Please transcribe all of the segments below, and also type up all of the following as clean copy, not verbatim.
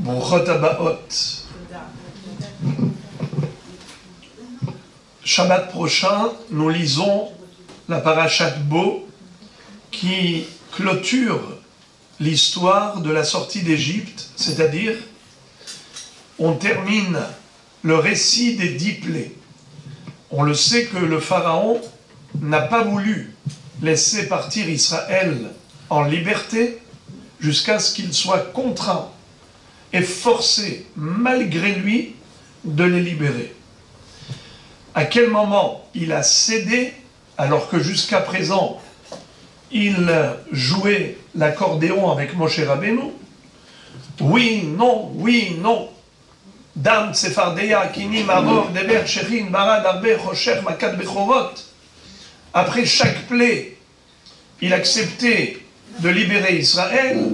Bruchot habaot. Shabbat prochain, nous lisons la parashat Bo qui clôture l'histoire de la sortie d'Égypte, c'est-à-dire on termine le récit des 10 plaies. On le sait que le Pharaon n'a pas voulu laisser partir Israël en liberté jusqu'à ce qu'il soit contraint et forcé, malgré lui, de les libérer. À quel moment il a cédé, alors que jusqu'à présent, il jouait l'accordéon avec Moshe Rabbeinu? Oui, non. Dam, Tsefardeya, Kini, Maror, Deber, Sherin, Barad, Arbe, Rocher, Makat, Bechorot. Après chaque plaie, il acceptait de libérer Israël,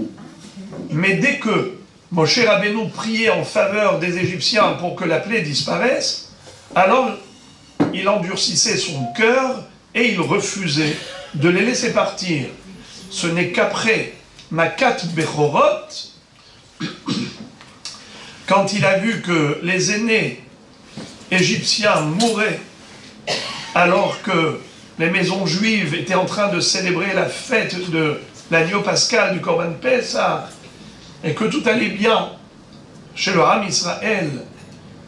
mais dès que Moshe Rabbeinu priait en faveur des Égyptiens pour que la plaie disparaisse, alors il endurcissait son cœur et il refusait de les laisser partir. Ce n'est qu'après Makat Bechorot, quand il a vu que les aînés égyptiens mouraient alors que les maisons juives étaient en train de célébrer la fête de l'agneau pascal du Korban Pessah, et que tout allait bien chez le Ham Israël,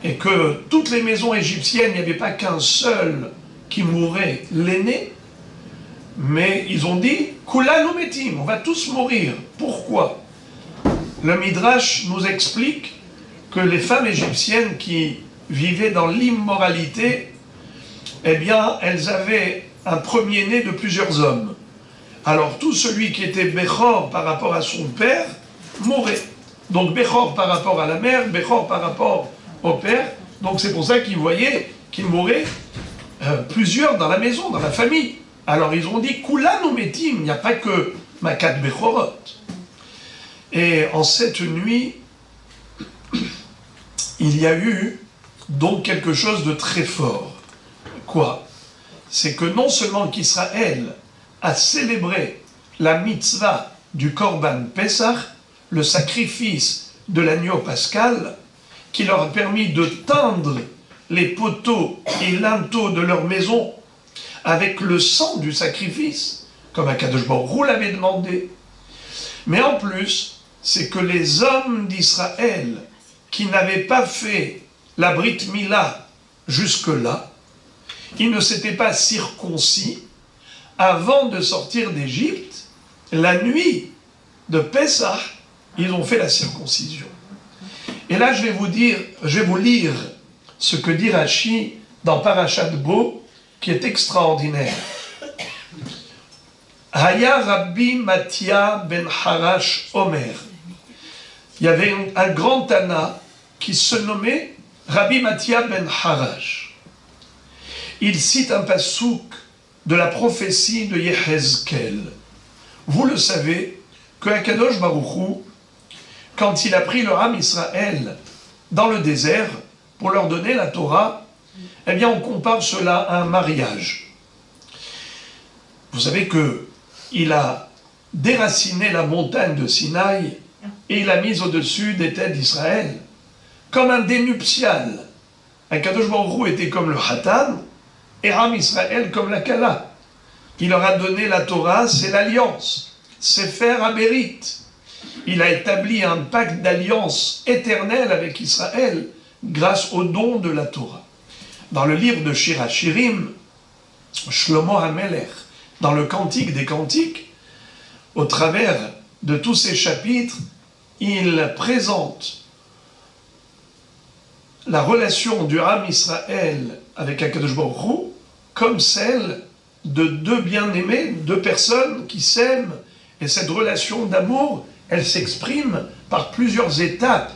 et que toutes les maisons égyptiennes, il n'y avait pas qu'un seul qui mourait, l'aîné, mais ils ont dit « Kulanu metim », on va tous mourir. Pourquoi? Le Midrash nous explique que les femmes égyptiennes qui vivaient dans l'immoralité, eh bien, elles avaient un premier-né de plusieurs hommes. Alors, tout celui qui était Bechor par rapport à son père, mourait. Donc, Bechor par rapport à la mère, Bechor par rapport au père. Donc, c'est pour ça qu'ils voyaient qu'il mourait plusieurs dans la maison, dans la famille. Alors, ils ont dit, Kulanu metim, il n'y a pas que Makat Bechorot. Et en cette nuit, il y a eu donc quelque chose de très fort. Quoi? C'est que non seulement qu'Israël a célébré la mitzvah du Korban Pessah, le sacrifice de l'agneau pascal, qui leur a permis de teindre les poteaux et linteaux de leur maison avec le sang du sacrifice, comme Akadosh Baruch Hu l'avait demandé. Mais en plus, c'est que les hommes d'Israël qui n'avaient pas fait la Brit Mila jusque-là, ils ne s'étaient pas circoncis avant de sortir d'Égypte. La nuit de Pessah, ils ont fait la circoncision. Et là, je vais vous lire ce que dit Rashi dans Parashat Bo, qui est extraordinaire. Haya Rabbi Matia ben Harash Omer. Il y avait un grand Tana qui se nommait Rabbi Matia ben Harash. Il cite un passouk de la prophétie de Yehezkel. Vous le savez, que Akadosh Baruch Hu, quand il a pris le Ham Israël dans le désert pour leur donner la Torah, eh bien on compare cela à un mariage. Vous savez qu'il a déraciné la montagne de Sinaï et il l'a mise au-dessus des têtes d'Israël, comme un dénuptial. Akadosh Baruch Hu était comme le Hatan, et Ham Israël comme la Kala. Il leur a donné la Torah, c'est l'alliance, c'est faire Abérit. Il a établi un pacte d'alliance éternelle avec Israël grâce au don de la Torah. Dans le livre de Shir HaShirim, Shlomo HaMelech, dans le Cantique des Cantiques, au travers de tous ces chapitres, il présente la relation du Ham Israël avec Akadosh Baruch Hu comme celle de deux bien-aimés, deux personnes qui s'aiment, et cette relation d'amour, elle s'exprime par plusieurs étapes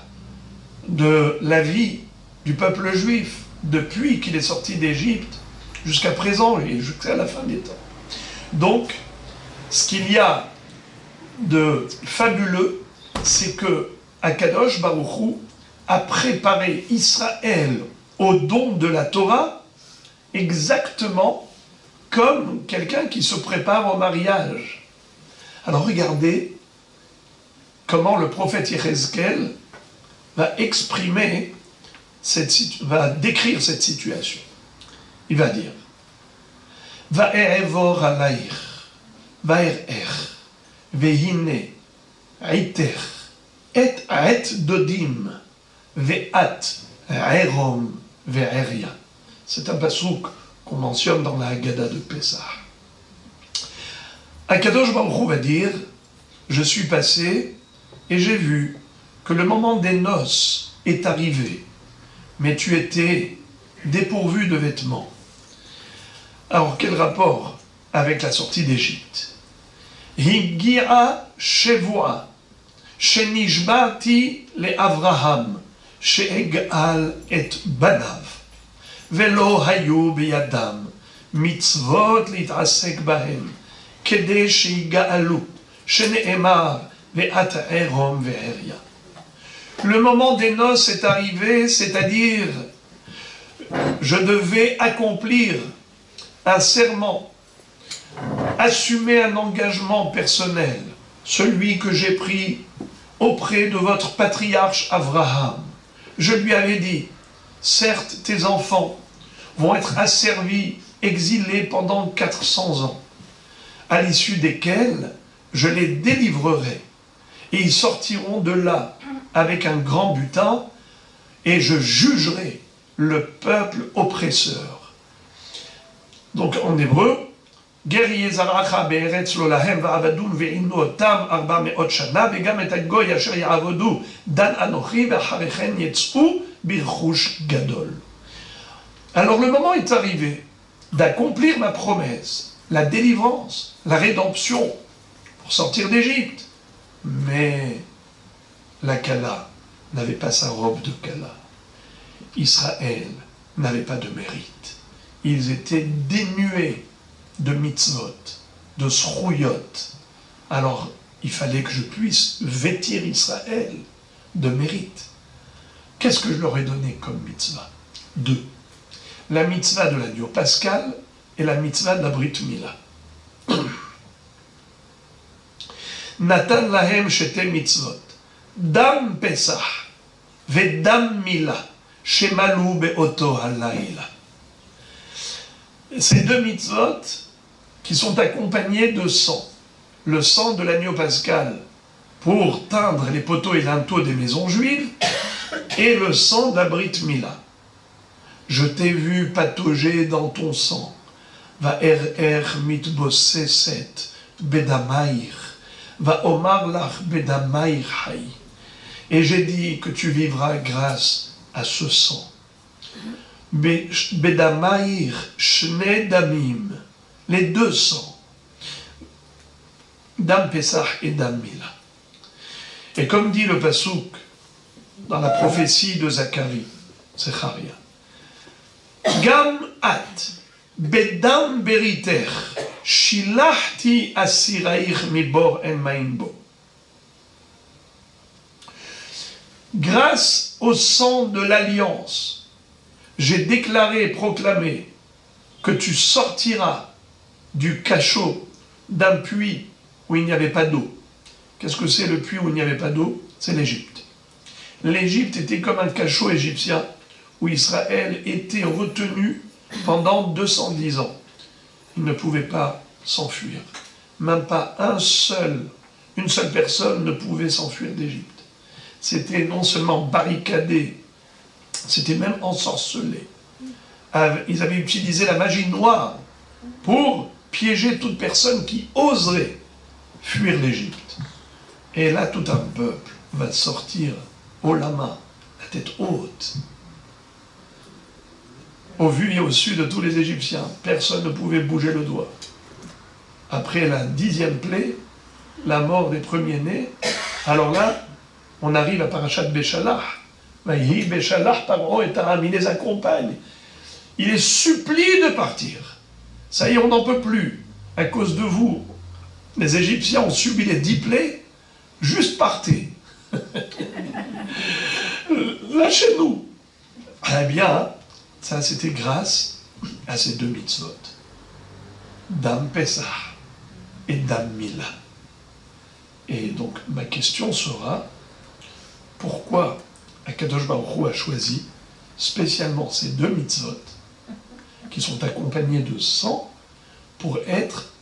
de la vie du peuple juif, depuis qu'il est sorti d'Égypte jusqu'à présent et jusqu'à la fin des temps. Donc, ce qu'il y a de fabuleux, c'est que Akadosh Baruch Hu a préparé Israël au don de la Torah exactement comme quelqu'un qui se prépare au mariage. Alors regardez comment le prophète Yehezkel va va décrire cette situation. Il va dire Va'evor alaych, va'erer, ve'hine, aiter, et dodim, ve'at, erom, ve'eria. C'est un pasouk qu'on mentionne dans la Haggadah de Pessah. Akadosh Baruch Hu va dire je suis passé et j'ai vu que le moment des noces est arrivé, mais tu étais dépourvu de vêtements. Alors, quel rapport avec la sortie d'Égypte? Higia shevoa, shenishbati le Avraham, sheegal et banav, velo hayu biyadam, mitzvot litasek bahem, kede sheigalu, sheneemar ve'at erom ve'eria. Le moment des noces est arrivé, c'est-à-dire je devais accomplir un serment, assumer un engagement personnel, celui que j'ai pris auprès de votre patriarche Abraham. Je lui avais dit, certes, tes enfants vont être asservis, exilés pendant 400 ans, à l'issue desquels je les délivrerai, et ils sortiront de là avec un grand butin, et je jugerai le peuple oppresseur. Donc en hébreu, Ger yezaracha be'eretz lo lahem va'avadun ve'inu otam 400 shana v'gam et hagoy asher ya'avodu dan anochi ve'acharechen yetz'u birchush gadol. Alors le moment est arrivé d'accomplir ma promesse, la délivrance, la rédemption, pour sortir d'Égypte. Mais la Kala n'avait pas sa robe de Kala. Israël n'avait pas de mérite. Ils étaient dénués de mitzvot, de srouyot. Alors, il fallait que je puisse vêtir Israël de mérite. Qu'est-ce que je leur ai donné comme mitzvah? 2. La mitzvah de l'agneau pascal et la mitzvah de la Brit Mila. Natan lahem shete mitzvot. Dam Pesach vedam Mila shemalu beoto halayla. Ces deux mitzvot qui sont accompagnés de sang. Le sang de l'agneau pascal pour teindre les poteaux et linteaux des maisons juives et le sang de la Brit Mila. Je t'ai vu patauger dans ton sang. Va mitbosseset bedamaïr. Va omar lach bedamaïr hay. Et j'ai dit que tu vivras grâce à ce sang. Bedamaïr shne damim. Les deux sangs. Dam Pesach et Dam Mila. Et comme dit le Passouk dans la prophétie de Zacharie, Zecharia, Gam at bedam beriter shilachti asiraich mibor en maimbo. Grâce au sang de l'alliance, j'ai déclaré et proclamé que tu sortiras du cachot d'un puits où il n'y avait pas d'eau. Qu'est-ce que c'est le puits où il n'y avait pas d'eau? C'est l'Égypte. L'Égypte était comme un cachot égyptien où Israël était retenu pendant 210 ans. Il ne pouvait pas s'enfuir. Même pas une seule personne ne pouvait s'enfuir d'Égypte. C'était non seulement barricadé, c'était même ensorcelé. Ils avaient utilisé la magie noire pour piéger toute personne qui oserait fuir l'Égypte. Et là, tout un peuple va sortir haut la main, la tête haute. Au vu et au su de tous les Égyptiens, personne ne pouvait bouger le doigt. Après la 10e plaie, la mort des premiers-nés, alors là, on arrive à Parashat Béchalach. Vaïhi Béchalach, Paro et Taram, il les accompagne. Il les supplie de partir. Ça y est, on n'en peut plus. À cause de vous, les Égyptiens ont subi les 10 plaies, juste partez. Lâchez-nous. Eh bien, ça c'était grâce à ces deux mitzvot. Dam Pesach et Dam Mila. Et donc ma question sera, pourquoi Akadosh Baruch Hu a choisi spécialement ces deux mitzvot, qui sont accompagnés de sang, pour être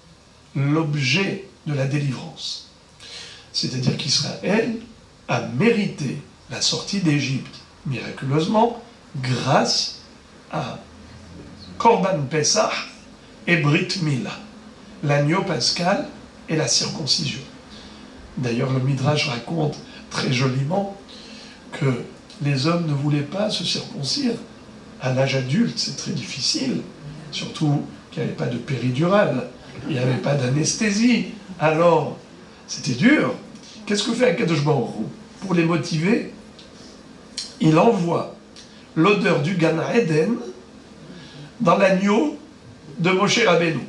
l'objet de la délivrance. C'est-à-dire qu'Israël a mérité la sortie d'Égypte miraculeusement grâce à Korban Pessah et Brit Mila, l'agneau pascal et la circoncision. D'ailleurs, le Midrash raconte très joliment que les hommes ne voulaient pas se circoncire à l'âge adulte, c'est très difficile, surtout qu'il n'y avait pas de péridurale, il n'y avait pas d'anesthésie, alors c'était dur. Qu'est-ce que fait Akadosh Baruch Hu? Pour les motiver, il envoie l'odeur du Gan Eden dans l'agneau de Moshe Rabbeinu,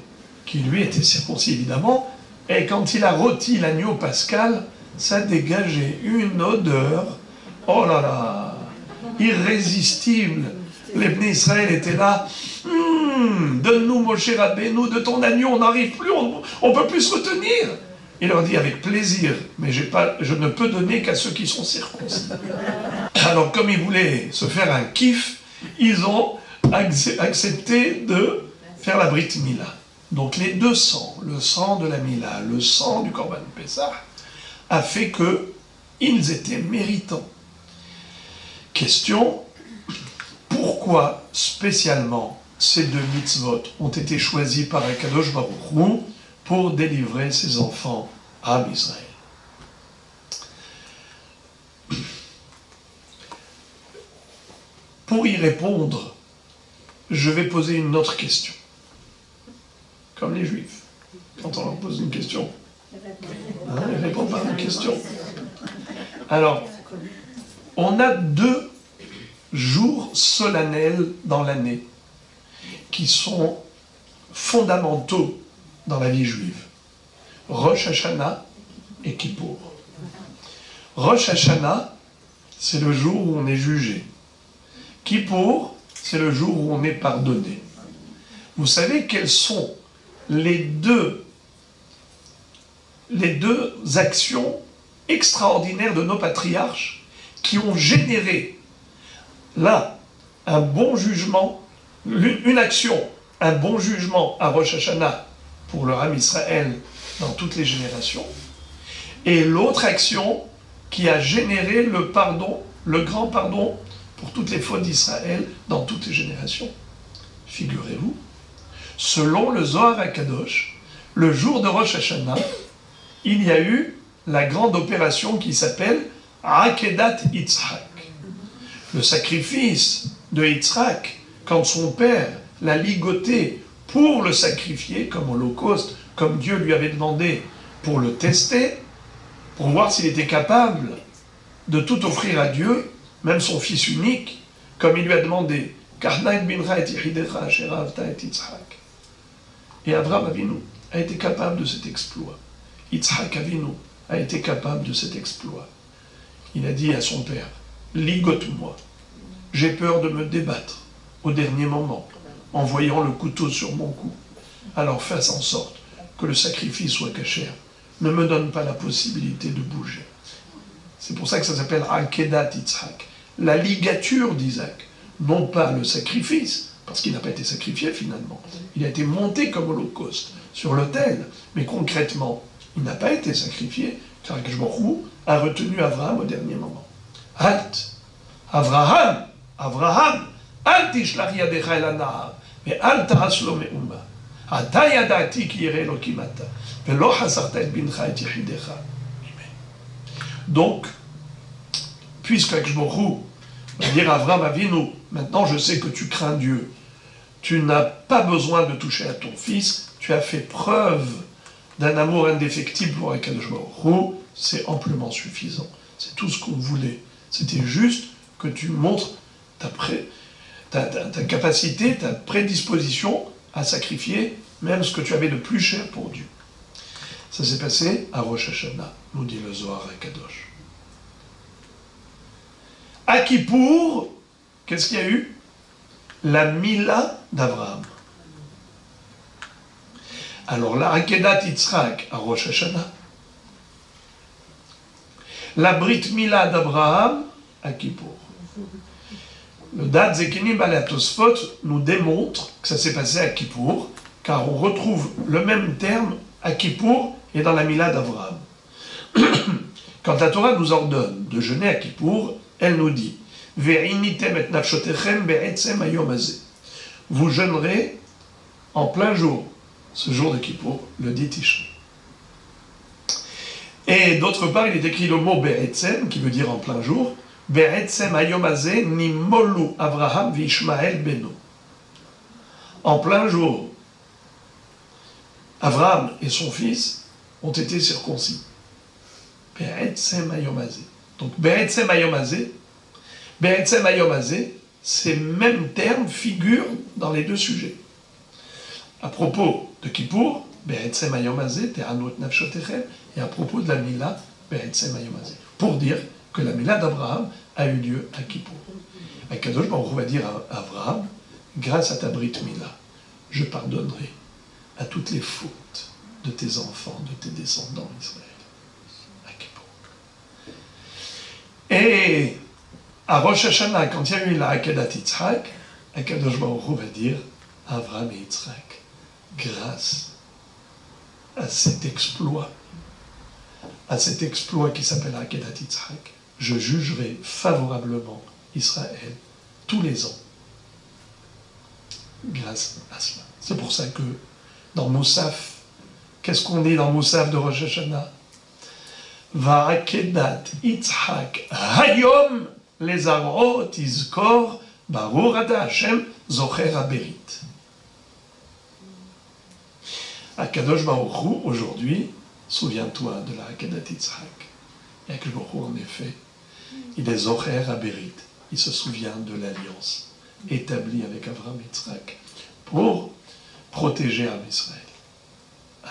qui lui était circoncis évidemment, et quand il a rôti l'agneau pascal, ça dégageait une odeur, oh là là, irrésistible. Les Bnei Israël étaient là, donne-nous Moshe Rabbeinu de ton agneau, on n'arrive plus, on ne peut plus se retenir. Il leur dit avec plaisir, mais je ne peux donner qu'à ceux qui sont circoncis. Alors comme ils voulaient se faire un kiff, ils ont accepté de faire la Brit Mila. Donc les deux sangs, le sang de la Mila, le sang du Korban Pessah, a fait qu'ils étaient méritants. Question, pourquoi spécialement ces deux mitzvot ont été choisis par Akadosh Baruch Hu pour délivrer ses enfants à Israël? Pour y répondre, je vais poser une autre question. Comme les Juifs, quand on leur pose une question, ils répondent par une question. Alors, on a deux jours solennels dans l'année qui sont fondamentaux dans la vie juive. Rosh Hashanah et Kippour. Rosh Hashanah, c'est le jour où on est jugé. Kippour, c'est le jour où on est pardonné. Vous savez quelles sont les deux actions extraordinaires de nos patriarches qui ont généré, là, un bon jugement, une action, un bon jugement à Rosh Hashanah pour le Ham Israël dans toutes les générations, et l'autre action qui a généré le pardon, le grand pardon pour toutes les fautes d'Israël dans toutes les générations. Figurez-vous, selon le Zohar HaKadosh, le jour de Rosh Hashanah, il y a eu la grande opération qui s'appelle Akedat Yitzhak. Le sacrifice de Yitzhak, quand son père l'a ligoté pour le sacrifier comme holocauste, comme Dieu lui avait demandé pour le tester, pour voir s'il était capable de tout offrir à Dieu, même son fils unique, comme il lui a demandé. Et Abraham Avinu a été capable de cet exploit. Yitzhak Avinu a été capable de cet exploit. Il a dit à son père, ligote-moi, j'ai peur de me débattre au dernier moment, en voyant le couteau sur mon cou. Alors fasse en sorte que le sacrifice soit cachère. Ne me donne pas la possibilité de bouger. C'est pour ça que ça s'appelle Akedat Yitzhak, la ligature d'Isaac, non pas le sacrifice, parce qu'il n'a pas été sacrifié finalement. Il a été monté comme holocauste sur l'autel, mais concrètement, il n'a pas été sacrifié, car Akadosh Baruch Hu a retenu Abraham au dernier moment. Halt, Abraham, al tishlach yadecha el hanahar, ve'al taras lo me'uma. Ata yada'ati ki yireh Elokim ata, ve'lo chasarta et bincha et yechidecha. Donc, puisque Akadosh Baruch Hu va dire à Abraham Avinu, maintenant je sais que tu crains Dieu, tu n'as pas besoin de toucher à ton fils, tu as fait preuve d'un amour indéfectible pour Akadosh Baruch Hu, c'est amplement suffisant. C'est tout ce qu'on voulait. C'était juste que tu montres ta capacité, ta prédisposition à sacrifier même ce que tu avais de plus cher pour Dieu. Ça s'est passé à Rosh Hashanah, nous dit le Zohar HaKadosh. À Kippour, qu'est-ce qu'il y a eu? La Mila d'Abraham. Alors la Akedat Yitzhak à Rosh Hashanah, la Brit Mila d'Abraham à Kippour. Le Dat Zekinim Balei Tosfot nous démontre que ça s'est passé à Kippour, car on retrouve le même terme à Kippour et dans la Mila d'Avraham. Quand la Torah nous ordonne de jeûner à Kippour, elle nous dit « Ve'initem et nafshotechem be'etzem hayom hazeh » Vous jeûnerez en plein jour, ce jour de Kippour, le dit Tishri. Et d'autre part, il est écrit le mot be'etzem, qui veut dire en plein jour, be'etzem hayom hazeh nimolu Avraham v'Ishmael beno. En plein jour, Avraham et son fils ont été circoncis. Be'etzem hayom hazeh. Donc be'etzem hayom hazeh, ces mêmes termes figurent dans les deux sujets. À propos de Kippour, be'etzem hayom hazeh te'anu et nafshotechem, et à propos de la Mila, be'etzem hayom hazeh, pour dire que la Mila d'Abraham a eu lieu à Kippour. Akadosh Baruch Hu va dire à Abraham, grâce à ta Brit Mila, je pardonnerai à toutes les fautes de tes enfants, de tes descendants Israël. À Kippour. Et à Rosh Hashanah, quand il y a eu la Akedat Yitzhak, Akadosh Baruch Hu va dire à Abraham et Yitzhak, grâce à cet exploit qui s'appelle Akedat Yitzhak, je jugerai favorablement Israël tous les ans. Grâce à cela. C'est pour ça que dans Moussaf, qu'est-ce qu'on dit dans Moussaf de Rosh Hashanah? Va'akedat Yitzhak hayom lezaro tizkor barur ata Hashem zocher haberit. Akadosh Baruch Hu, aujourd'hui, souviens-toi de la Akedat Yitzhak. Et Akadosh Baruch Hu, en effet, il est zocher haberit. Il se souvient de l'alliance établie avec Avraham et Yitzhak pour protéger Am Israël.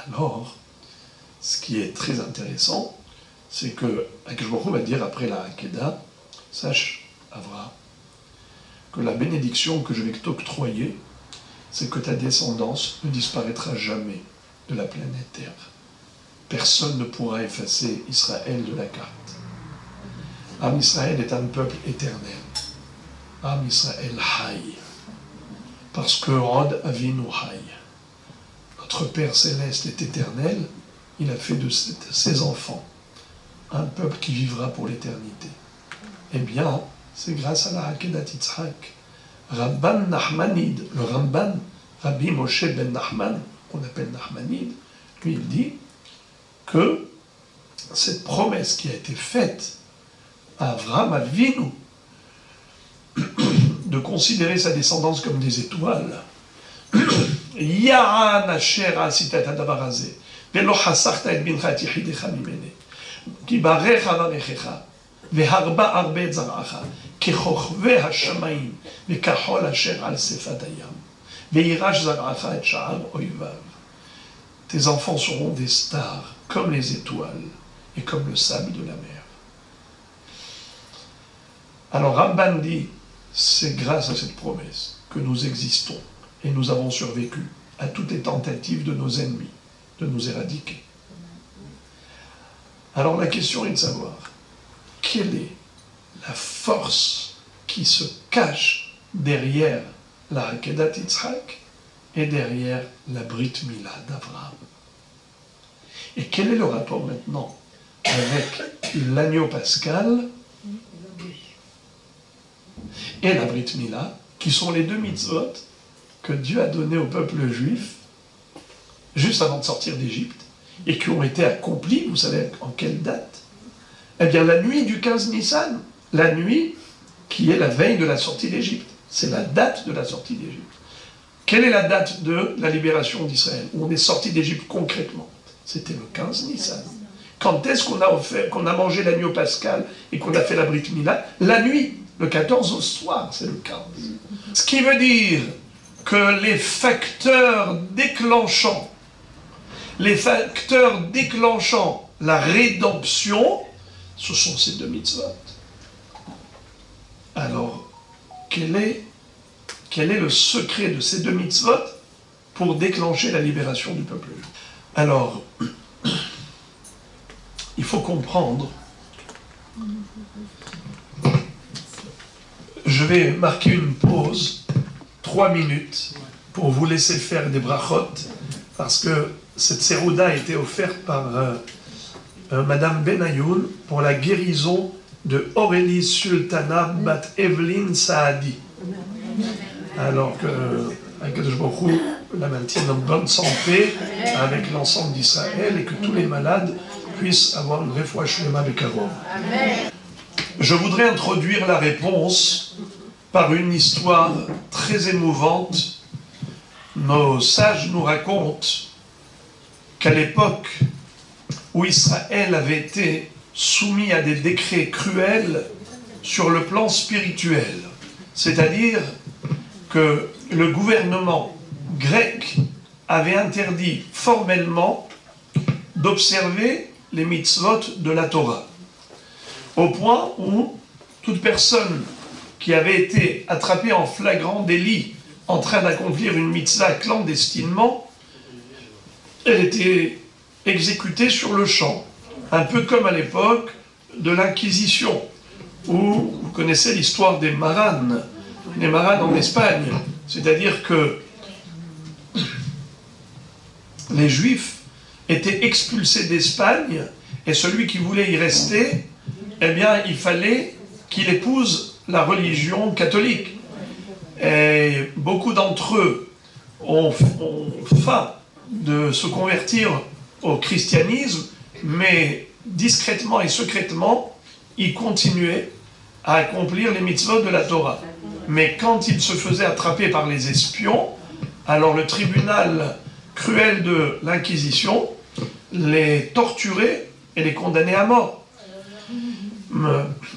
Alors, ce qui est très intéressant, c'est que Akadosh Baruch Hu va dire après la Hakeda, sache, Avraham, que la bénédiction que je vais t'octroyer, c'est que ta descendance ne disparaîtra jamais de la planète Terre. Personne ne pourra effacer Israël de la carte. Am Israël est un peuple éternel. Am Israël Hay. Parce que Od Avinu Hay. Notre Père Céleste est éternel, il a fait de ses enfants un peuple qui vivra pour l'éternité. Eh bien, c'est grâce à la Akedat Yitzhak. Rabban Nachmanide, le Ramban, Rabbi Moshe ben Nachman, qu'on appelle Nachmanide, lui il dit que cette promesse qui a été faite à Avraham Avinu de considérer sa descendance comme des étoiles, Ya'an asher asita et hadavar hazeh, ve'lo chasachta et bincha et yichidecha mimene, ki barecha varechecha, ve'harba arbe et zaracha, kechochve hashamayim, ve'kachol asher al sefat hayam, ve'irash zaracha et sha'ar oivav. Tes enfants seront des stars, comme les étoiles, et comme le sable de la mer. Alors Ramban dit, c'est grâce à cette promesse que nous existons et nous avons survécu à toutes les tentatives de nos ennemis de nous éradiquer. Alors la question est de savoir quelle est la force qui se cache derrière la Akedat Yitzhak et derrière la Brit Mila d'Avraham. Et quel est le rapport maintenant avec l'agneau pascal et la Brit Mila, qui sont les deux mitzvot que Dieu a donné au peuple juif juste avant de sortir d'Égypte et qui ont été accomplis, vous savez en quelle date? Eh bien la nuit du 15 Nissan, la nuit qui est la veille de la sortie d'Égypte. C'est la date de la sortie d'Égypte. Quelle est la date de la libération d'Israël, où on est sorti d'Égypte concrètement? C'était le 15 Nissan. Quand est-ce qu'on a mangé l'agneau pascal et qu'on a fait la Brit Mila? La nuit, le 14 au soir, c'est le 15. Ce qui veut dire que les facteurs déclenchant la rédemption, ce sont ces deux mitzvot. Alors, quel est le secret de ces deux mitzvot pour déclencher la libération du peuple juif? Alors, il faut comprendre Je vais marquer une pause, 3 minutes, pour vous laisser faire des brachot, parce que cette sérouda a été offerte par Madame Benayoun pour la guérison de Aurélie Sultana Bat Evelyn Saadi. Alors que Akadosh Baruch Hu la maintienne en bonne santé avec l'ensemble d'Israël et que tous les malades puissent avoir une réfoua shlema bekarov. Je voudrais introduire la réponse par une histoire très émouvante. Nos sages nous racontent qu'à l'époque où Israël avait été soumis à des décrets cruels sur le plan spirituel, c'est-à-dire que le gouvernement grec avait interdit formellement d'observer les mitzvot de la Torah, au point où toute personne qui avait été attrapée en flagrant délit en train d'accomplir une mitzvah clandestinement, elle était exécutée sur le champ, un peu comme à l'époque de l'Inquisition, où vous connaissez l'histoire des maranes en Espagne, c'est-à-dire que les Juifs étaient expulsés d'Espagne et celui qui voulait y rester, eh bien, il fallait qu'il épouse la religion catholique. Et beaucoup d'entre eux ont faim de se convertir au christianisme, mais discrètement et secrètement, ils continuaient à accomplir les mitzvot de la Torah. Mais quand ils se faisaient attraper par les espions, alors le tribunal cruel de l'Inquisition les torturait et les condamnait à mort.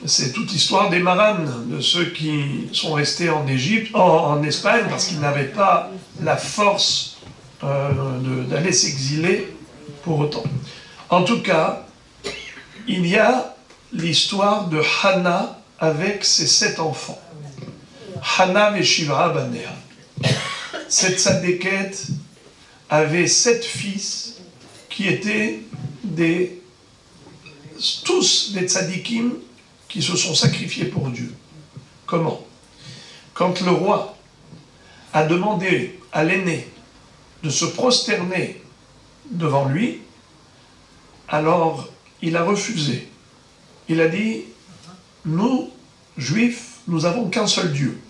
C'est toute l'histoire des maranes, de ceux qui sont restés en Égypte, en Espagne, parce qu'ils n'avaient pas la force d'aller s'exiler pour autant. En tout cas, il y a l'histoire de Hannah avec ses 7 enfants. Hannah Veshivra Banea. Cette tzadékette avait 7 fils qui étaient tous des tzadikim qui se sont sacrifiés pour Dieu. Comment? Quand le roi a demandé à l'aîné de se prosterner devant lui, alors il a refusé. Il a dit, nous, juifs, nous n'avons qu'un seul Dieu.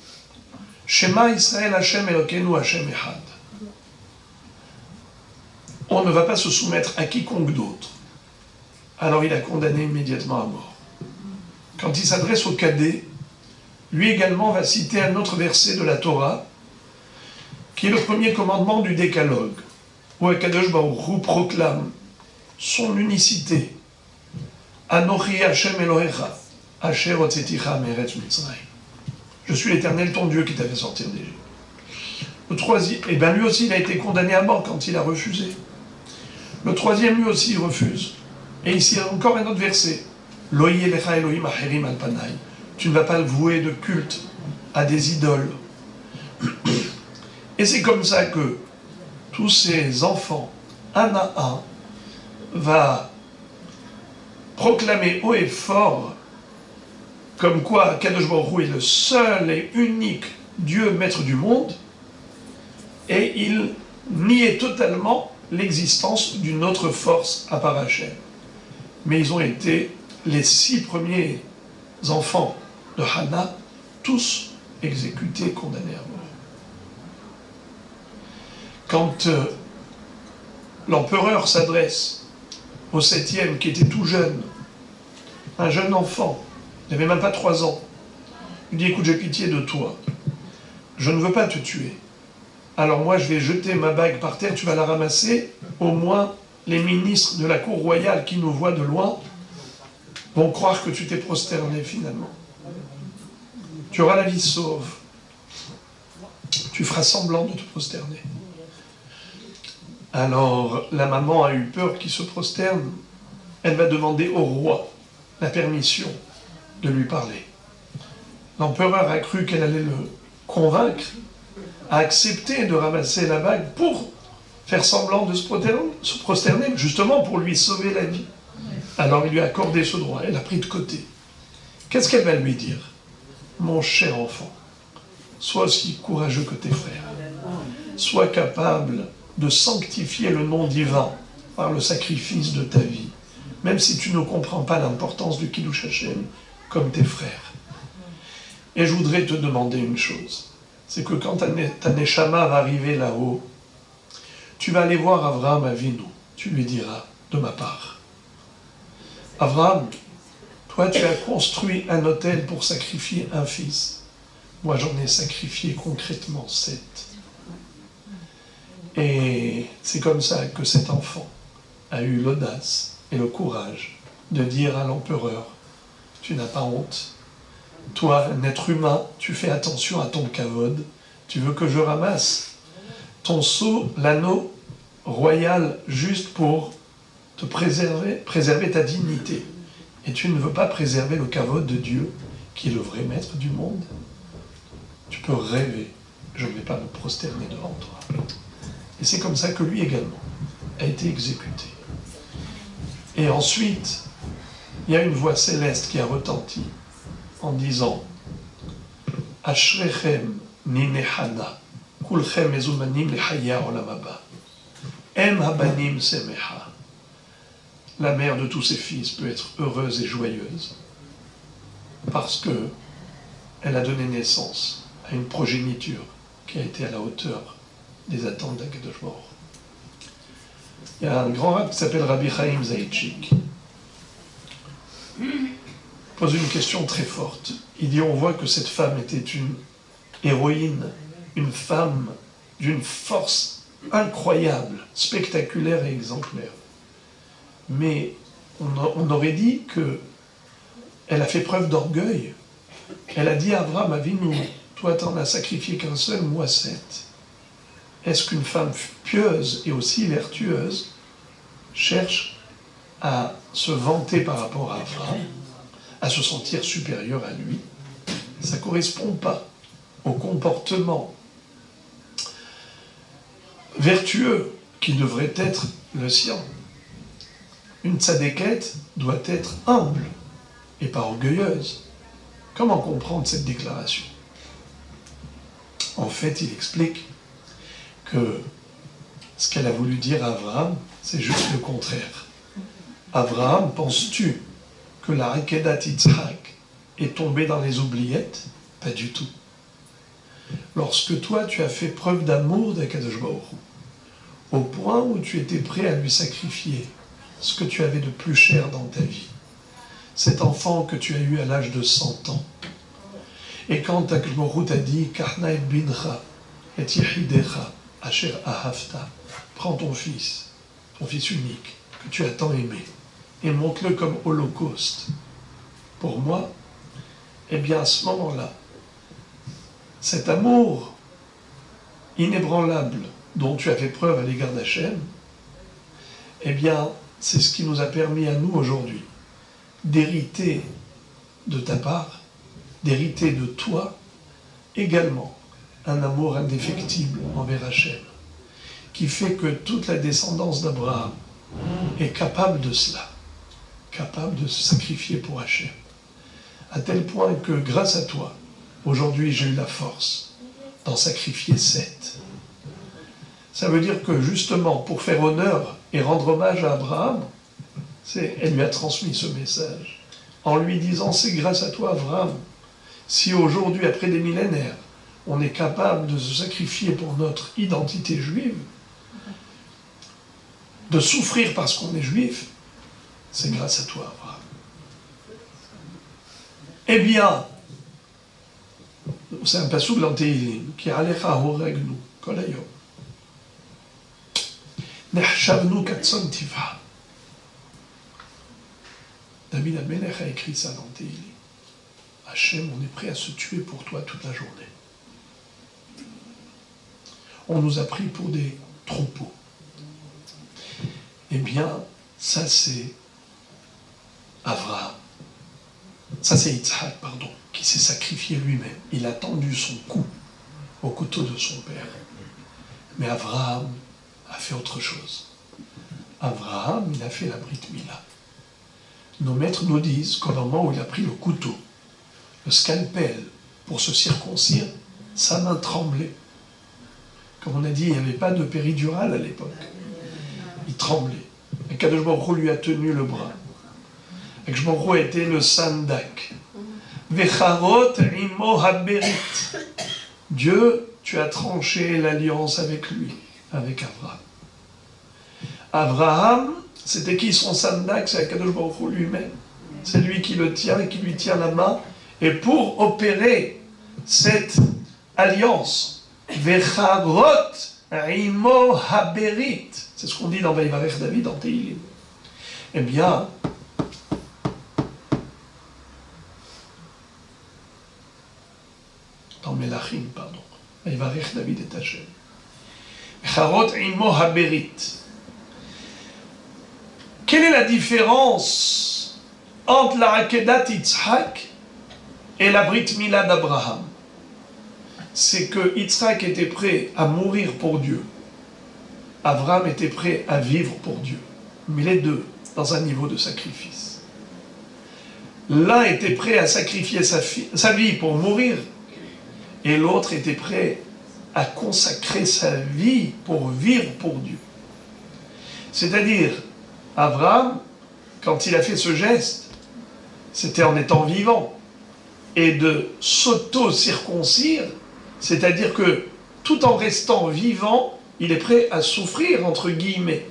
Shema Israël Hashem Elokeinu Hashem Echad. On ne va pas se soumettre à quiconque d'autre. Alors il a condamné immédiatement à mort. Quand il s'adresse au cadet, lui également va citer un autre verset de la Torah, qui est le premier commandement du décalogue, où Akadosh Baruch Hu proclame son unicité. Anochi Hashem Elohecha, Asher hotzeticha me'eretz Mitzrayim. Je suis l'Éternel, ton Dieu, qui t'a fait sortir d'Égypte. Le troisième, et bien lui aussi, il a été condamné à mort quand il a refusé. Le troisième, lui aussi, il refuse. Et ici, il y a encore un autre verset. Loïe lecha Elohim acherim al panai. Tu ne vas pas vouer de culte à des idoles. Et c'est comme ça que tous ces enfants, un à un, va proclamer haut et fort comme quoi Kadosh Baruch Hu est le seul et unique Dieu maître du monde, et il niait totalement l'existence d'une autre force à part Hachem. Mais ils ont été les 6 premiers enfants de Hannah, tous exécutés, condamnés à mort. Quand l'empereur s'adresse au 7e, qui était tout jeune, un jeune enfant, il n'avait même pas 3 ans, il dit, écoute, j'ai pitié de toi, je ne veux pas te tuer, alors moi je vais jeter ma bague par terre, tu vas la ramasser, au moins les ministres de la cour royale qui nous voient de loin vont croire que tu t'es prosterné finalement. Tu auras la vie sauve, tu feras semblant de te prosterner. Alors la maman a eu peur qu'il se prosterne, elle va demander au roi la permission de lui parler. L'empereur a cru qu'elle allait le convaincre à accepter de ramasser la bague pour faire semblant de se prosterner, justement pour lui sauver la vie. Alors il lui a accordé ce droit, elle a pris de côté. Qu'est-ce qu'elle va lui dire? mon cher enfant, sois aussi courageux que tes frères. Sois capable de sanctifier le nom divin par le sacrifice de ta vie, même si tu ne comprends pas l'importance du Kiddush Hashem comme tes frères. Et je voudrais te demander une chose, c'est que quand ta Neshama va arriver là-haut, tu vas aller voir Avraham Avinu, tu lui diras, de ma part, Avraham, toi tu as construit un autel pour sacrifier un fils, moi j'en ai sacrifié concrètement 7. Et c'est comme ça que cet enfant a eu l'audace et le courage de dire à l'empereur, tu n'as pas honte, toi, un être humain, tu fais attention à ton kavod, tu veux que je ramasse ton sceau, l'anneau royal, juste pour te préserver ta dignité. Et tu ne veux pas préserver le kavod de Dieu, qui est le vrai maître du monde. Tu peux rêver, je ne vais pas me prosterner devant toi. Et c'est comme ça que lui également a été exécuté. Et ensuite, il y a une voix céleste qui a retenti en disant Ashrechem ninehana kulchem mezumanim lechaya olam haba em habanim semecha. La mère de tous ses fils peut être heureuse et joyeuse parce que elle a donné naissance à une progéniture qui a été à la hauteur des attentes d'Akadosh Baruch Hu. Il y a un grand rabbin qui s'appelle Rabbi Chaim Zaïtchik. Pose une question très forte. Il dit, on voit que cette femme était une héroïne, une femme d'une force incroyable, spectaculaire et exemplaire. Mais on aurait dit qu'elle a fait preuve d'orgueil. Elle a dit à Avraham Avinu, toi t'en as sacrifié qu'un seul, moi 7. Est-ce qu'une femme pieuse et aussi vertueuse cherche à se vanter par rapport à Avraham, à se sentir supérieure à lui? Ça ne correspond pas au comportement vertueux qui devrait être le sien. Une tzadékette doit être humble et pas orgueilleuse. Comment comprendre cette déclaration? En fait, il explique que ce qu'elle a voulu dire à Avraham, c'est juste le contraire. Avraham, penses-tu que la Akedat Yitzhak est tombée dans les oubliettes? Pas du tout. Lorsque toi, tu as fait preuve d'amour d'Akadosh Baruch Hu, au point où tu étais prêt à lui sacrifier ce que tu avais de plus cher dans ta vie, cet enfant que tu as eu à l'âge de 100 ans, et quand Akadosh Baruch Hu t'a dit « Karna et bincha et yichidecha asher ahavta » prends ton fils unique, que tu as tant aimé, et montre-le comme holocauste pour moi, eh bien à ce moment-là, cet amour inébranlable dont tu as fait preuve à l'égard d'Hachem, eh bien c'est ce qui nous a permis à nous aujourd'hui d'hériter de ta part, d'hériter de toi également un amour indéfectible envers Hachem, qui fait que toute la descendance d'Abraham est capable de cela, capable de se sacrifier pour Hachem, à tel point que grâce à toi, aujourd'hui j'ai eu la force d'en sacrifier 7. Ça veut dire que justement, pour faire honneur et rendre hommage à Abraham, elle lui a transmis ce message, en lui disant, c'est grâce à toi Abraham, si aujourd'hui, après des millénaires, on est capable de se sacrifier pour notre identité juive, de souffrir parce qu'on est juif, c'est grâce à toi Abraham. Eh bien, c'est un passouk dans Tehillim, qui est Alecha horegnu, kol hayom. Nechshavnu katson tiva. David Amelech a écrit ça dans Tehillim. Hachem, on est prêt à se tuer pour toi toute la journée. On nous a pris pour des troupeaux. Eh bien, ça c'est Avraham. Ça c'est Yitzhak, pardon, qui s'est sacrifié lui-même. Il a tendu son cou au couteau de son père. Mais Avraham a fait autre chose. Avraham, il a fait la Brit Mila. Nos maîtres nous disent qu'au moment où il a pris le couteau, le scalpel pour se circoncire, sa main tremblait. Comme on a dit, il n'y avait pas de péridurale à l'époque. Il tremblait. Et Kadosh Baruch Hu lui a tenu le bras. Et Kadosh Baruch Hu était le Sandak. Vecharot imo haberit. Dieu, tu as tranché l'alliance avec lui, avec Abraham. Abraham, c'était qui son Sandak? C'est Kadosh Baruch Hu lui-même. C'est lui qui le tient et qui lui tient la main. Et pour opérer cette alliance, Vecharot imo haberit, c'est ce qu'on dit dans Vaïvarech David, dans Tehilim. Eh bien, dans Melachim, pardon. Vaïvarech David et Hashem. Vecharot imo haberit. Quelle est la différence entre la Akedat Yitzhak et la Brit Mila d'Abraham? C'est que Yitzhak était prêt à mourir pour Dieu. Abraham était prêt à vivre pour Dieu. Mais les deux, dans un niveau de sacrifice. L'un était prêt à sacrifier sa vie pour mourir, et l'autre était prêt à consacrer sa vie pour vivre pour Dieu. C'est-à-dire, Abraham, quand il a fait ce geste, c'était en étant vivant. Et de s'auto-circoncire, c'est-à-dire que tout en restant vivant, il est prêt à souffrir, entre guillemets,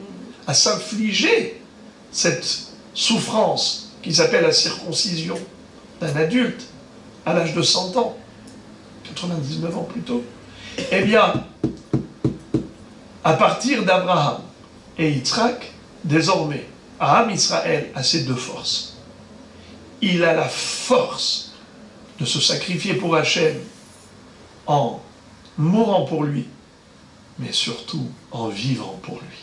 à s'infliger cette souffrance qui s'appelle la circoncision d'un adulte à l'âge de 100 ans, 99 ans plus tôt. Eh bien, à partir d'Abraham et Yitzhak, désormais, Am Israël a ces deux forces. Il a la force de se sacrifier pour Hachem en mourant pour lui, mais surtout en vivant pour lui.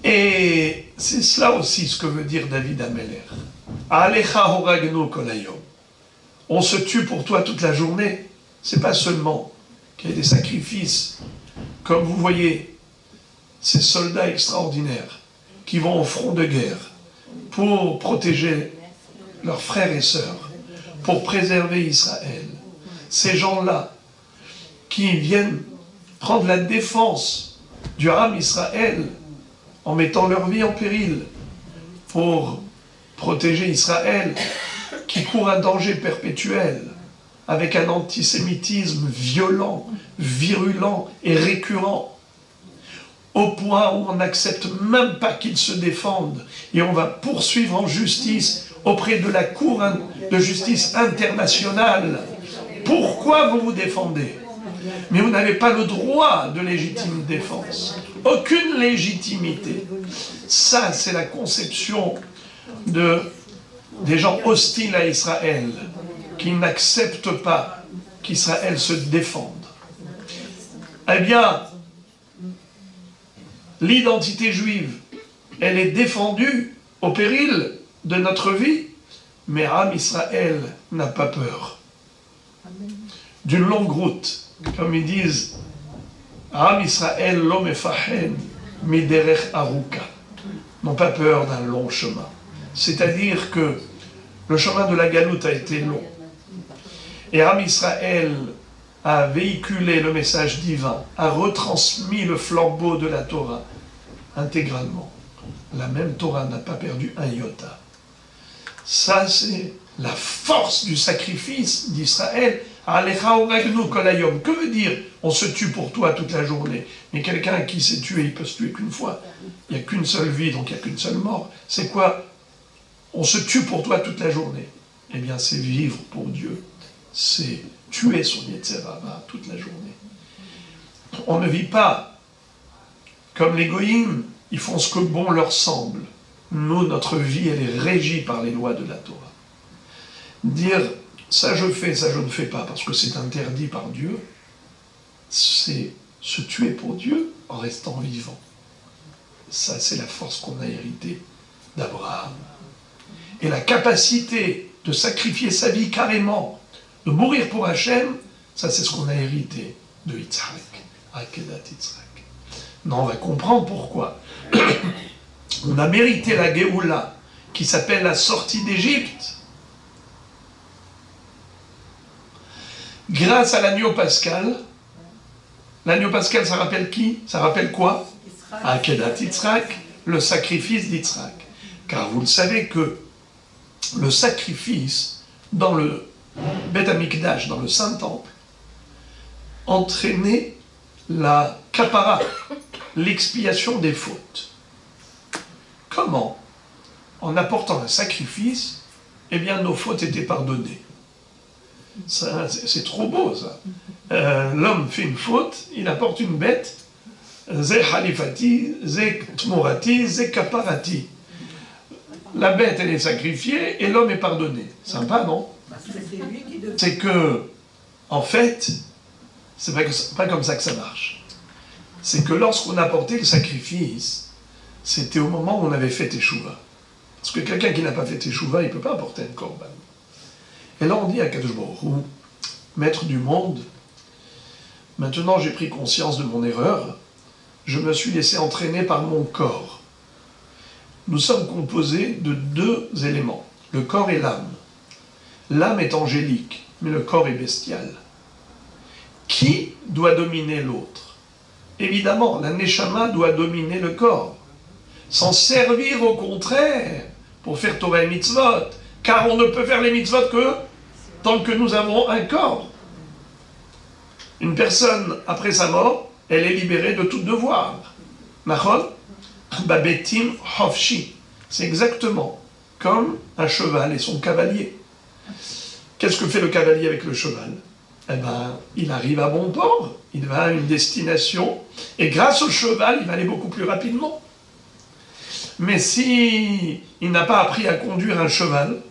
Et c'est cela aussi ce que veut dire David Ameler. Alecha horagnu kol hayom. On se tue pour toi toute la journée. C'est pas seulement qu'il y a des sacrifices, comme vous voyez, ces soldats extraordinaires qui vont au front de guerre pour protéger leurs frères et sœurs, pour préserver Israël. Ces gens-là qui viennent prendre la défense du Ham Israël en mettant leur vie en péril pour protéger Israël, qui court un danger perpétuel avec un antisémitisme violent, virulent et récurrent, au point où on n'accepte même pas qu'ils se défendent et on va poursuivre en justice auprès de la Cour de justice internationale. Pourquoi vous vous défendez? Mais vous n'avez pas le droit de légitime défense. Aucune légitimité. Ça, c'est la conception des gens hostiles à Israël, qui n'acceptent pas qu'Israël se défende. Eh bien, l'identité juive, elle est défendue au péril de notre vie, mais Am Israël n'a pas peur d'une longue route, comme ils disent, Am Israël lo mefachen miderech aruka, n'ont pas peur d'un long chemin. C'est-à-dire que le chemin de la galoute a été long, et Am Israël a véhiculé le message divin, a retransmis le flambeau de la Torah intégralement. La même Torah n'a pas perdu un iota. Ça, c'est la force du sacrifice d'Israël. Que veut dire on se tue pour toi toute la journée? Mais quelqu'un qui s'est tué, il peut se tuer qu'une fois. Il n'y a qu'une seule vie, donc il n'y a qu'une seule mort. C'est quoi? On se tue pour toi toute la journée. Eh bien, c'est vivre pour Dieu. C'est tuer son Yetzer Hara toute la journée. On ne vit pas comme les goïms, ils font ce que bon leur semble. Nous, notre vie, elle est régie par les lois de la Torah. Dire ça je fais, ça je ne fais pas, parce que c'est interdit par Dieu, c'est se tuer pour Dieu en restant vivant. Ça, c'est la force qu'on a héritée d'Abraham. Et la capacité de sacrifier sa vie carrément, de mourir pour Hachem, ça c'est ce qu'on a hérité de Yitzhak, Akedat Yitzhak. Non, on va comprendre pourquoi. On a mérité la Géoula, qui s'appelle la sortie d'Égypte, grâce à l'agneau pascal. L'agneau pascal, ça rappelle qui? Ça rappelle quoi? Akedat Yitzhak, le sacrifice d'Yitzhak. Car vous le savez que le sacrifice dans le Beth Amikdash, dans le Saint-Temple, entraînait la kapara, l'expiation des fautes. Comment? En apportant un sacrifice, eh bien nos fautes étaient pardonnées. C'est trop beau ça. L'homme fait une faute, il apporte une bête, Zé halifati, zé tmorati, zé kaparati. La bête elle est sacrifiée et l'homme est pardonné. Sympa, non? C'est que, en fait, c'est pas comme ça que ça marche. C'est que lorsqu'on apportait le sacrifice, c'était au moment où on avait fait Teshuvah. Parce que quelqu'un qui n'a pas fait Teshuvah, il ne peut pas apporter un korban. Et là on dit à Kadosh Baruch Hu, maître du monde, maintenant j'ai pris conscience de mon erreur, je me suis laissé entraîner par mon corps. Nous sommes composés de deux éléments, le corps et l'âme. L'âme est angélique, mais le corps est bestial. Qui doit dominer l'autre? Évidemment, la Neshama doit dominer le corps. S'en servir au contraire pour faire Torah et Mitzvot, car on ne peut faire les Mitzvot que tant que nous avons un corps. Une personne, après sa mort, elle est libérée de tout devoir. Nachon? Babetim Hofshi. C'est exactement comme un cheval et son cavalier. Qu'est-ce que fait le cavalier avec le cheval? Eh bien, il arrive à bon port, il va à une destination, et grâce au cheval, il va aller beaucoup plus rapidement. Mais si il n'a pas appris à conduire un cheval,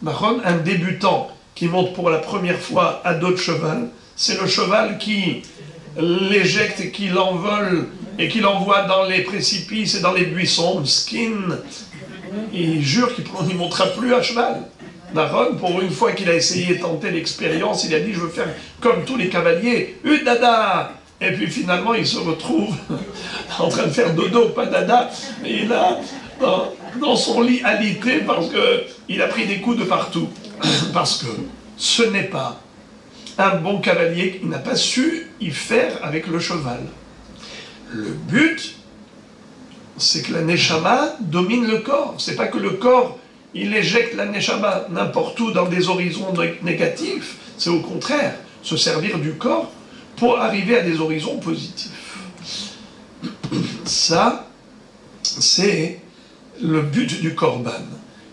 un débutant qui monte pour la première fois à dos de cheval, c'est le cheval qui l'éjecte et qui l'envole et qui l'envoie dans les précipices et dans les buissons, skin. Il jure qu'il ne montera plus à cheval. Naron, pour une fois qu'il a essayé de tenter l'expérience, il a dit « je veux faire comme tous les cavaliers, dada !» Et puis finalement, il se retrouve en train de faire dodo, pas dada, et il a dans son lit alité parce qu'il a pris des coups de partout. Parce que ce n'est pas un bon cavalier qui n'a pas su y faire avec le cheval. Le but, c'est que la Neshama domine le corps. C'est pas que le corps, il éjecte la Neshama n'importe où dans des horizons négatifs. C'est au contraire, se servir du corps pour arriver à des horizons positifs. Ça, c'est le but du Korban.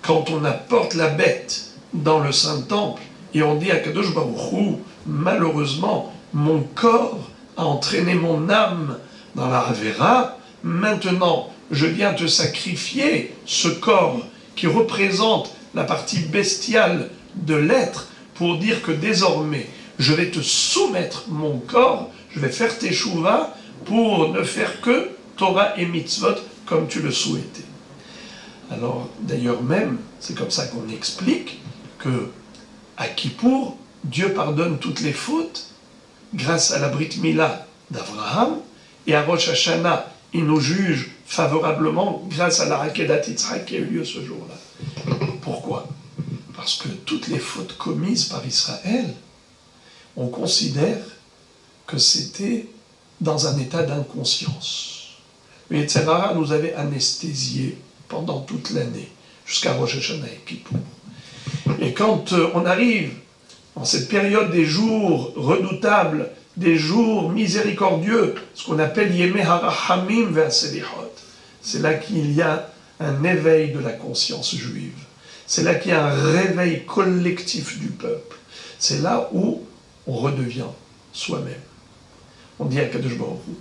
Quand on apporte la bête dans le Saint-Temple et on dit à Kadosh Baruch Hu, malheureusement, mon corps a entraîné mon âme dans la Havera, maintenant je viens te sacrifier ce corps qui représente la partie bestiale de l'être pour dire que désormais je vais te soumettre mon corps, je vais faire tes chouvas pour ne faire que Torah et Mitzvot comme tu le souhaitais. Alors d'ailleurs même, c'est comme ça qu'on explique que à Kippour, Dieu pardonne toutes les fautes grâce à la Brit Mila d'Abraham, et à Rosh Hashanah, il nous juge favorablement grâce à la Akedat Yitzhak qui a eu lieu ce jour-là. Pourquoi? Parce que toutes les fautes commises par Israël, on considère que c'était dans un état d'inconscience. Le Yetzer Hara nous avait anesthésiés pendant toute l'année, jusqu'à Rosh Hashanah et Kippour. Et quand on arrive en cette période des jours redoutables, des jours miséricordieux, ce qu'on appelle Yemei HaRachamim ve'Haselihot, c'est là qu'il y a un éveil de la conscience juive. C'est là qu'il y a un réveil collectif du peuple. C'est là où on redevient soi-même. On dit à Kadosh Baruch Hu,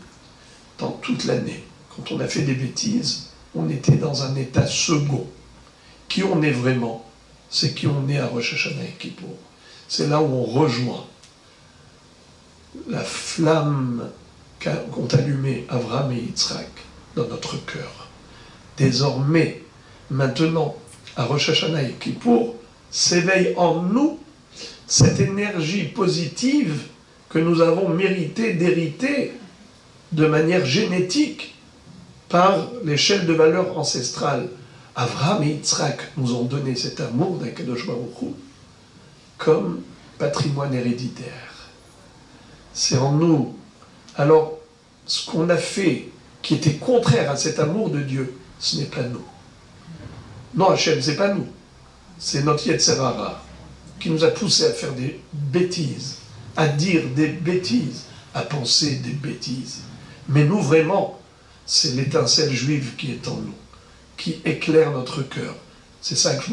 dans toute l'année, quand on a fait des bêtises, on était dans un état second. Qui on est vraiment, c'est qui on est à Rosh Hashanah et Kippour. C'est là où on rejoint la flamme qu'ont allumée Abraham et Yitzhak dans notre cœur. Désormais, maintenant, à Rosh Hashanah et Kippour, s'éveille en nous cette énergie positive que nous avons mérité d'hériter de manière génétique par l'échelle de valeur ancestrale. Abraham et Yitzhak nous ont donné cet amour d'Akadosh Baruch Hu comme patrimoine héréditaire. C'est en nous. Alors, ce qu'on a fait qui était contraire à cet amour de Dieu, ce n'est pas nous. Non, Hachem, c'est pas nous. C'est notre Yetzer Hara qui nous a poussés à faire des bêtises, à dire des bêtises, à penser des bêtises. Mais nous, vraiment, c'est l'étincelle juive qui est en nous, qui éclaire notre cœur. C'est ça que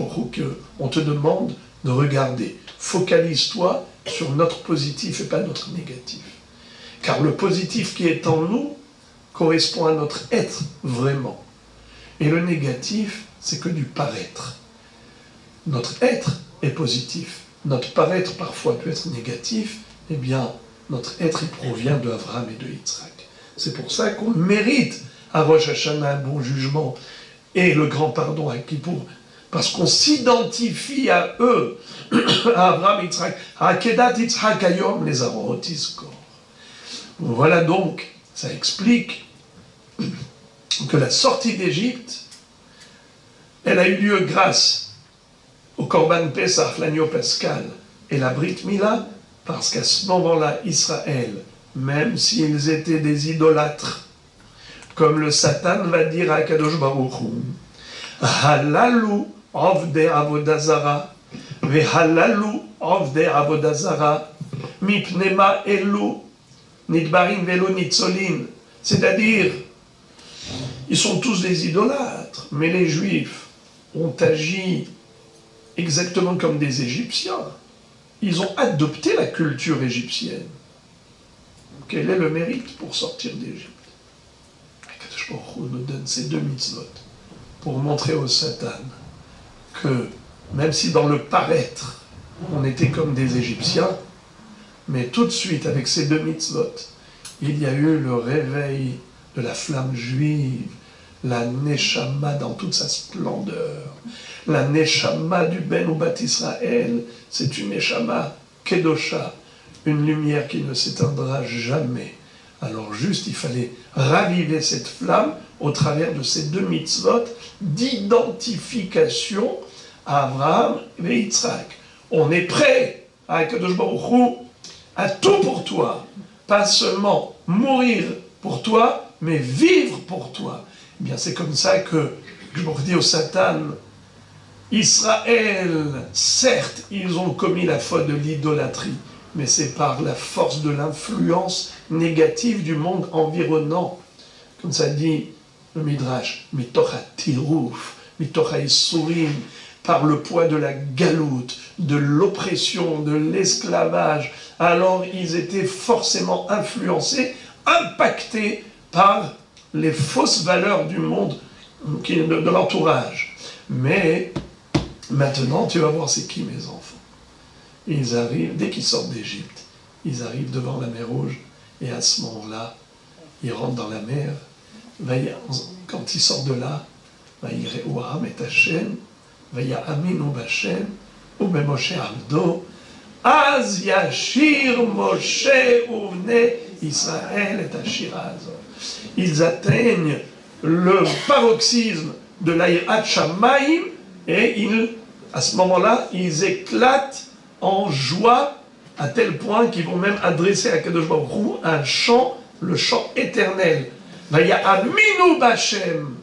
on te demande de regarder. Focalise-toi sur notre positif et pas notre négatif. Car le positif qui est en nous correspond à notre être vraiment. Et le négatif, c'est que du paraître. Notre être est positif. Notre paraître parfois peut être négatif. Eh bien, notre être, il provient de Abraham et de Yitzhak. C'est pour ça qu'on mérite à Rosh Hashanah un bon jugement et le grand pardon à Kippour. Parce qu'on s'identifie à eux, à Abraham et Yitzhak. Akedat Yitzhak Ayom les Arot Yizkor. Voilà donc, ça explique que la sortie d'Égypte, elle a eu lieu grâce au Korban Pesach, l'agneau pascal, et la Brit Mila, parce qu'à ce moment-là, Israël, même s'ils étaient des idolâtres, comme le Satan va dire à Kadosh Baruch Hu, Halalu Avdei Avodazara, Ve Halalu Avdei Avodazara, Mipnema Elu, Nidbarim Velo Nitzolin, c'est-à-dire, ils sont tous des idolâtres, mais les Juifs ont agi exactement comme des Égyptiens. Ils ont adopté la culture égyptienne. Quel est le mérite pour sortir d'Égypte? Akadosh Baruch Hu nous donne ces deux mitzvot pour montrer au Satan que, même si dans le paraître, on était comme des Égyptiens, mais tout de suite, avec ces deux mitzvot, il y a eu le réveil de la flamme juive, la Neshama dans toute sa splendeur. La Neshama du Ben ou Bat Israël, c'est une Neshama Kedosha, une lumière qui ne s'éteindra jamais. Alors juste, il fallait raviver cette flamme au travers de ces deux mitzvot d'identification à Abraham et Yitzhak. On est prêt à Kadosh Baruch Hu, à tout pour toi, pas seulement mourir pour toi, mais vivre pour toi. Eh bien, c'est comme ça que je vous dis au Satan, Israël, certes, ils ont commis la faute de l'idolâtrie, mais c'est par la force de l'influence négative du monde environnant. Comme ça dit le Midrash, mitoch ha-tirouf, mitoch ha-isurim, par le poids de la galoute, de l'oppression, de l'esclavage. Alors ils étaient forcément influencés, impactés par les fausses valeurs du monde, de l'entourage. Mais maintenant, tu vas voir c'est qui mes enfants. Ils arrivent, dès qu'ils sortent d'Égypte, ils arrivent devant la mer Rouge, et à ce moment-là, ils rentrent dans la mer. Quand ils sortent de là, Vayire'uam et Hashem, Vayaminu Bashem, Ube Moshe Abdo, Az Yashir Moshe Uvne Israël et Ashira Azor. Ils atteignent le paroxysme de l'Aïrat Shamaïm et à ce moment-là, ils éclatent en joie à tel point qu'ils vont même adresser à Kadosh Baruch Hu un chant, le chant éternel. Vayaminu Bashem.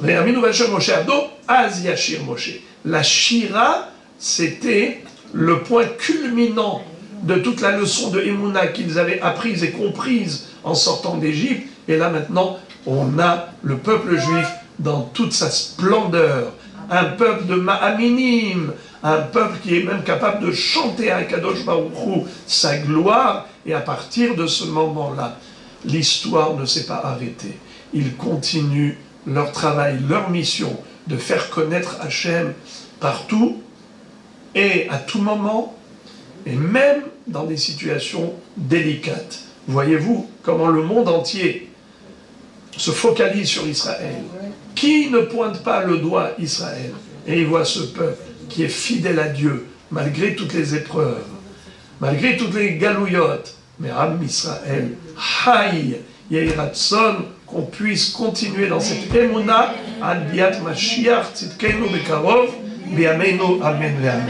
Vayaminu Bashem Moshe Abdo, Az Yashir Moshe. La Shira, c'était le point culminant de toute la leçon de Emouna qu'ils avaient apprise et comprise en sortant d'Égypte. Et là maintenant, on a le peuple juif dans toute sa splendeur. Un peuple de Ma'aminim, un peuple qui est même capable de chanter à Kadosh Baruch Hu sa gloire. Et à partir de ce moment-là, l'histoire ne s'est pas arrêtée. Ils continuent leur travail, leur mission de faire connaître Hachem partout et à tout moment, et même dans des situations délicates. Voyez-vous comment le monde entier se focalise sur Israël. Qui ne pointe pas le doigt Israël? Et il voit ce peuple qui est fidèle à Dieu, malgré toutes les épreuves, malgré toutes les galouillottes. Mais Am Israël, Haï, Yehiratson, qu'on puisse continuer dans cette Emouna, Ad Biat Mashiach, Tzidkenu Bekarov, Biameinu, Amen, Amen.